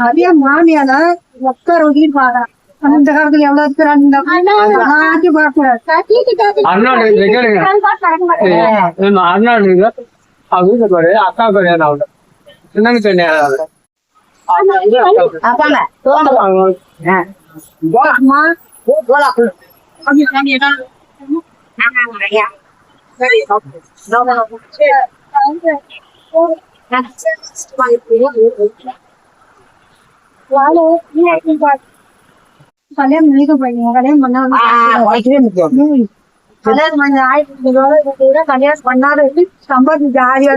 அதே மாமியால ஒக்கர் ஒதுப்பாரா அந்த காலத்துல எவ்வளவு இருக்கிறாங்க அவங்க பாரு அக்கா கல்யாணம் என்னன்னு கல்யாணம் கல்யாணம் பண்ணிக்க போறீங்க கல்யாணம் பண்ண கல்யாணம் பண்ண கல்யாணம் பண்ணாத சம்பாதி ஜாலியா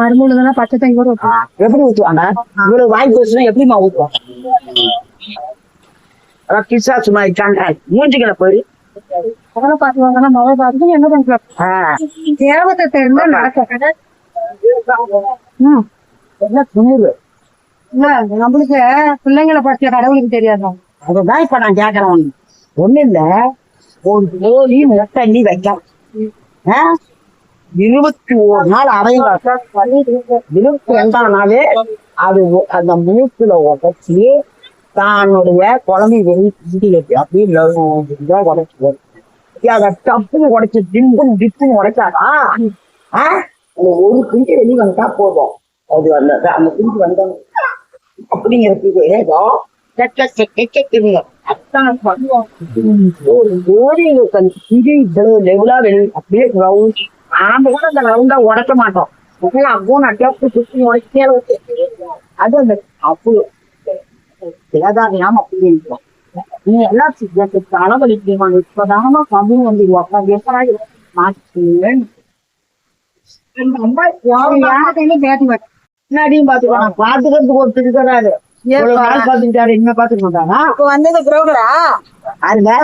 மருமூலா பச்சை தண்ணி கூட எப்படி ஊத்துவாங்க இவ்வளவு வாய்ப்பு வச்சுன்னா எப்படிமா ஊத்துவாங்க கிசா சும்மா மூஞ்சிக்கல போய் அதெல்லாம் பாத்துவாங்கன்னா மழை பார்த்து என்ன பண்றோம் தேவத்தை தெரிஞ்சா நடக்க நம்மளுக்கு பிள்ளைங்களை பற்றிய கடவுளுக்கு தெரியாது அதுதான் இப்ப நான் கேக்குறேன் ஒண்ணு இல்ல ஒரு கோழி முட்டண்ணி வைக்கலாம் 21 நாள் அடைங்க 22ஆம் நாளே அது அந்த மூக்குல உடச்சி தானுடைய குழந்தை வெளியே அப்படின்னு உடைச்சு அதை டப்புன்னு உடைச்சு டிப்புன்னு உடைச்சாடா ஒரு குஞ்சு வெளியே வந்துட்டா போதும் அது அந்த குஞ்சு வந்தோம் அப்படிங்கிறதுக்கு ஏதோ ஒரு கோழி லெவலா அப்படியே நாம கூட அந்த ரவுண்டா உடைக்க மாட்டோம் அப்போ நட்டு சுத்தி உடைச்சே அது அந்த அப்போ தேதாரியாம அப்படி இருக்கும் நீ எல்லாம் அளவழிக்கமா இப்பதானமா கம்மி வந்து முன்னாடியும் பாத்துக்கோங்க பாத்துக்கிறதுக்கு ஒரு திருக்கிறாரு பாத்துக்கிட்டாரு என்ன பாத்துக்க மாட்டாங்க வந்தது புரோக்கரா அது வேற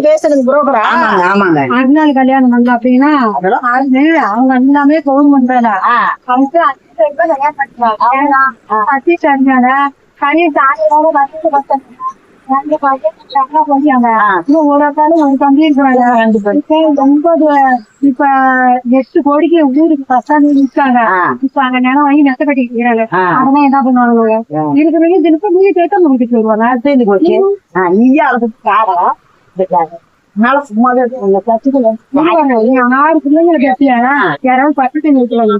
பேசுறது புரோக்கரா ஆமாங்க அடுத்த கல்யாணம் பண்ணல அப்படின்னா அவங்க எல்லாமே கவர்மெண்ட் வேலை அவங்க கனி தாயோட இப்ப 8 கோடிக்கு ஊருக்கு பசங்க இருக்காங்க இப்ப அங்க நிலம் வாங்கி நெச கட்டிக்கிறாங்க அதெல்லாம் என்ன பண்ணுவாங்க இருக்கிறவங்க திருப்பி நீங்க கேட்க முடிச்சுட்டு வருவாங்க சேர்ந்து போச்சு நீயா அதுக்கு சும்மாவே 6 பிள்ளைங்களை கட்டியா யாராவது 10 நிறுத்துவாங்க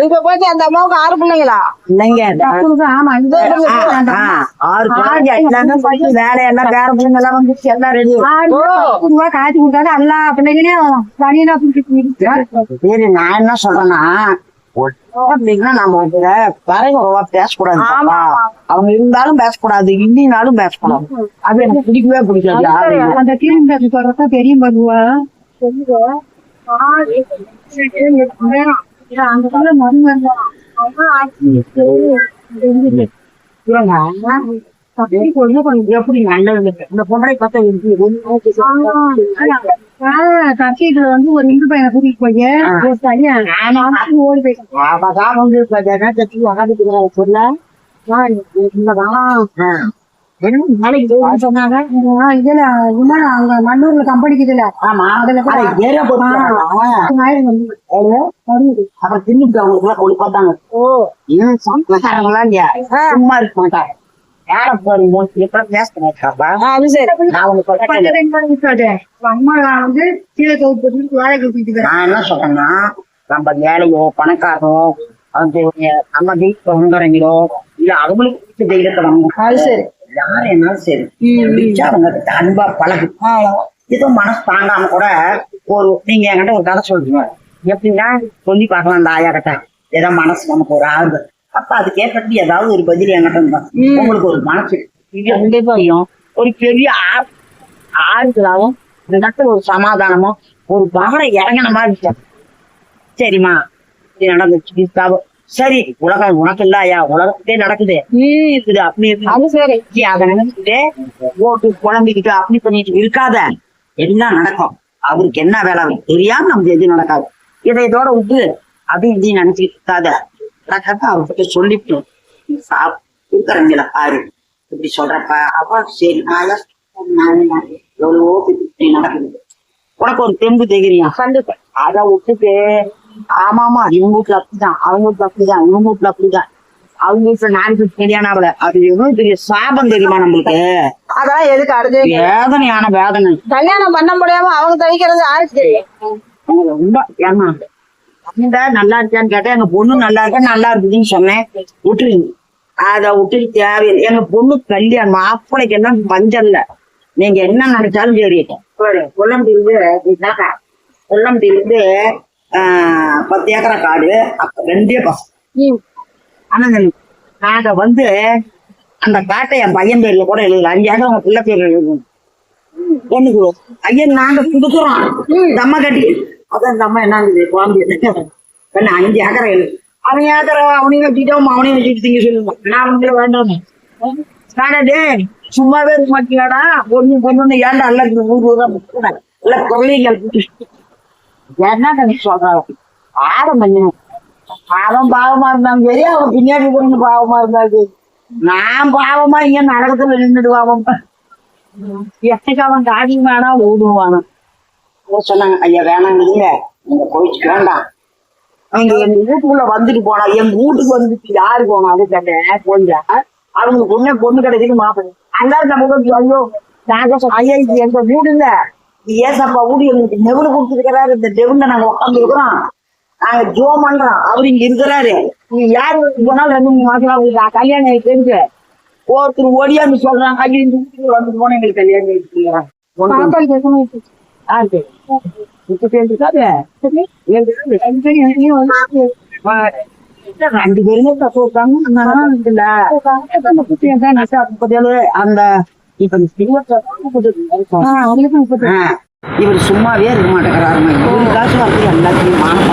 இப்ப போச்சு அந்த அம்மாவுக்கு 6 பிள்ளைங்களா இல்லைங்க ஆமா 6 வேலையெல்லாம் பேர பிள்ளைங்க எல்லாம் வந்துச்சு எல்லாம் ரெடி காய்ச்சி கொடுத்தாரு எல்லா பிள்ளைங்களையும் தனியா சரி நான் என்ன சொல்றேன்னா அப்படின்னா நம்ம பறைகுறவா பேசக்கூடாது அவங்க இருந்தாலும் பேசக்கூடாது இல்லினாலும் பேசக்கூடாது அது எனக்கு பிடிக்கவே பிடிக்காது அந்த தீர்வு சொல்றத பெரிய பருவா எப்படி நல்லது இந்த பொண்ணை பார்த்தா கட்சிட்டு வந்து ஒரு இந்து பையனை கூட்டிட்டு போய் ஓடி சொன்னாங்க இதுல அங்க மண்ணூர்ல கம்பெனிக்கு இதுல அதுல அப்புறம் தின்னுட்டு அவங்களுக்கு கொண்டு பார்த்தாங்க சும்மா இருக்க மாட்டாங்க நம்ம ஏழையோ பணக்காரோ நம்ம வீட்டுல வந்துறீங்களோ இல்ல அவங்களுக்கு சரி யாரு என்னாலும் சரி அவங்க அன்பா பழகு ஏதோ மனசு தாங்காம கூட ஒரு நீங்க என்கிட்ட ஒரு கதை சொல்றீங்க எப்படின்னா சொல்லி பார்க்கலாம் அந்த ஆயா கிட்ட ஏதோ மனசு நமக்கு ஒரு ஆறுதல் அப்ப அதுக்கு ஏற்பட்டு ஏதாவது ஒரு பதில் என்கிட்ட இருந்தா உங்களுக்கு ஒரு மனசு கண்டிப்பாயும் ஒரு பெரிய ஆறுதலாவும் இந்த இடத்துல ஒரு சமாதானமும் ஒரு பகலை இறங்கின மாதிரி சரிம்மா இது நடந்துச்சு சரி உலகம் உனக்கு இல்லையா, உலகத்தே நடக்குது, நீ இருக்குது அப்படி அது சரி. அதை நினைச்சுட்டு ஓட்டு குழம்பிக்கிட்டு அப்படி பண்ணிட்டு இருக்காத. எல்லாம் நடக்கும். அவருக்கு என்ன வேலை தெரியாம நமக்கு எது நடக்காது. இதோட விட்டு அது இதையும் நினைச்சுக்கிட்டு இருக்காத. அவர்கிட்ட சொல்லிட்டு இருக்கிறவங்கள பாரு இப்படி சொல்றப்ப அப்ப சரி எவ்வளவோ நடக்குது. உனக்கு ஒரு தெம்பு தெரியும். அதை விட்டுட்டு ஆமாமா இவங்க வீட்டுல அப்படிதான், அவங்க வீட்டுல அப்படிதான், இவங்க வீட்டுல அப்படிதான், அவங்க வீட்டுல நாளைக்கு தெரியானாவல அது எவ்வளவு பெரிய சாபம் தெரியுமா நம்மளுக்கு. அதான் எதுக்கு அடுத்து வேதனையான வேதனை. கல்யாணம் பண்ண முடியாம அவங்க தவிக்கிறது யாருக்கு தெரியும்? ரொம்ப ஏன்னா இந்த நல்லா இருக்கான்னு கேட்டா எங்க பொண்ணு நல்லா இருக்கா, நல்லா இருக்குதுன்னு சொன்னேன். விட்டுருங்க அதை விட்டுட்டு தேவையில்லை. எங்க பொண்ணு கல்யாணம் மாப்பிளைக்கு எல்லாம் பஞ்சம்ல. நீங்க என்ன நினைச்சாலும் சரி. கொல்லம்பட்டியிலிருந்து 10 ஏக்கரா காடு, அப்ப 2 பசங்க. ஆனா நாங்க வந்து அந்த காட்டை என் பையன் பேர்ல கூட எழுதல. 5 ஏக்கர் அவங்க பிள்ளை பேர்ல எழுதணும். பொண்ணுக்கு ஐயன் நாங்க கொடுக்குறோம் தம்ம கட்டி. அதான் தம்ம என்ன குழந்தை 5 ஏக்கரை எழுது. அவன் ஏக்கரை அவனையும் வச்சுட்டோம், அவனையும் வச்சுட்டு திங்க சொல்லுவான். நான் அவங்கள வேண்டாம் காடாடே சும்மாவே இருக்க மாட்டீங்கடா. பொண்ணு ஏன்டா எல்லாம் 100 ரூபா இல்ல கொள்ளைகள் என்ன சொல்றாங்க. ஆடம் பண்ணணும். அவன் பாவமா இருந்தாலும் சரி, அவன் பின்னாடி பொண்ணு பாவமா இருந்தாலும் சரி, நான் பாவமா இங்க நடக்கத்துல நின்றுடுவான். எனக்கு அவன் காடி வேணா ஓடுவானா சொன்னாங்க. ஐயா வேணாங்க, நீங்க போயிட்டு வேண்டாம். அவங்க எங்க வீட்டுக்குள்ள வந்துட்டு போனா, எங்க வீட்டுக்கு வந்துட்டு யாரு போனா அது கேட்டேன். கொஞ்சம் அவங்களுக்கு பொண்ணு கிடைக்குது மாப்பிள்ளை அல்லாரு நம்ம ஐயோ நாங்க ஐயா இது எங்க வீடு இல்ல, ஏசப்பா வீடு எங்களுக்கு நெவுடு கொடுத்துருக்கிறாரு. இந்த டெவுல நாங்க உட்காந்து இருக்கிறோம், நாங்க ஜோ பண்றோம். அவரு இங்க இருக்கிறாரு. நீங்க யாரு போனாலும் 2-3 மாசம் கல்யாணம் தெரிஞ்சு ஒருத்தர் ஓடியான்னு சொல்றாங்க. ஐயோ இந்த வீட்டுக்கு வந்துட்டு போனா எங்களுக்கு கல்யாணம் ஆயிடுச்சு. ரெண்டு பேருமே அந்த இப்ப இவர் சும்மாவே இருக்க மாட்டேங்கிறாருமா. காசு வரது எல்லாத்தையும் மானம்